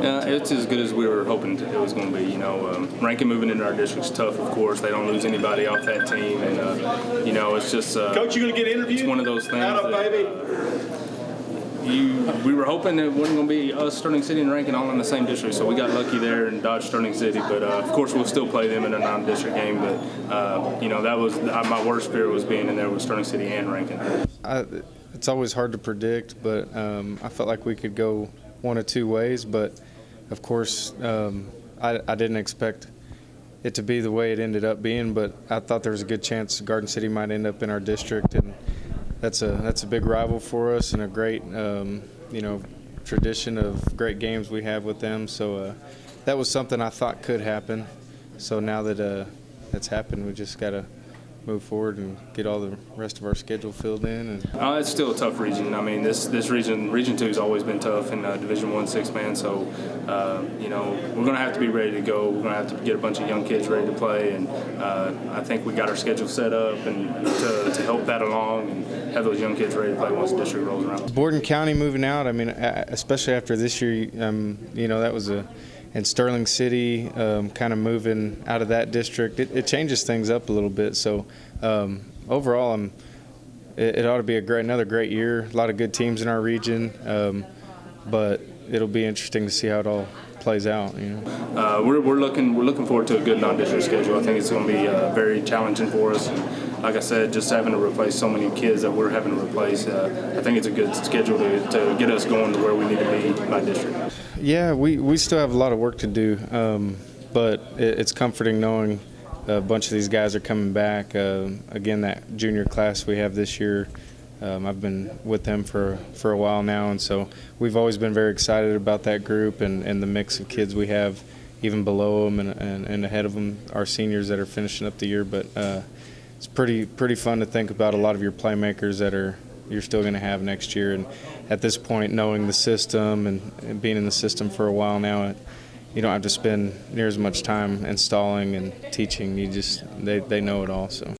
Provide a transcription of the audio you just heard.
It's as good as we were hoping it was going to be. Rankin moving into our district is tough, of course. They don't lose anybody off that team. And, it's just Coach, you going to get interviewed? It's one of those things. Out of, baby. We were hoping it wasn't going to be us, Sterling City and Rankin, all in the same district, so we got lucky there and dodged Sterling City. But of course, we'll still play them in a non-district game. But that was my worst fear, was being in there with Sterling City and Rankin. It's always hard to predict, but I felt like we could go one of two ways. But of course, I didn't expect it to be the way it ended up being. But I thought there was a good chance Garden City might end up in our district, and that's a big rival for us and a great tradition of great games we have with them. So that was something I thought could happen. So now that that's happened, we just got to move forward and get all the rest of our schedule filled in. And it's still a tough region. I mean, this region, Region 2, has always been tough in Division 1 6-man. So, we're going to have to be ready to go. We're going to have to get a bunch of young kids ready to play. And I think we got our schedule set up and to help that along and have those young kids ready to play once the district rolls around. Borden County moving out, I mean, especially after this year, that was and Sterling City kind of moving out of that district, it changes things up a little bit. So overall, it ought to be another great year. A lot of good teams in our region, but it'll be interesting to see how it all plays out. We're looking forward to a good non-district schedule. I think it's going to be very challenging for us. And like I said, just having to replace so many kids that we're having to replace, I think it's a good schedule to get us going to where we need to be by district. Yeah, we still have a lot of work to do, but it's comforting knowing a bunch of these guys are coming back. Again, that junior class we have this year, I've been with them for a while now, and so we've always been very excited about that group and the mix of kids we have, even below them and ahead of them, our seniors that are finishing up the year. But it's pretty fun to think about a lot of your playmakers that you're still going to have next year. And at this point, knowing the system and being in the system for a while now, you don't have to spend near as much time installing and teaching. They know it all. So.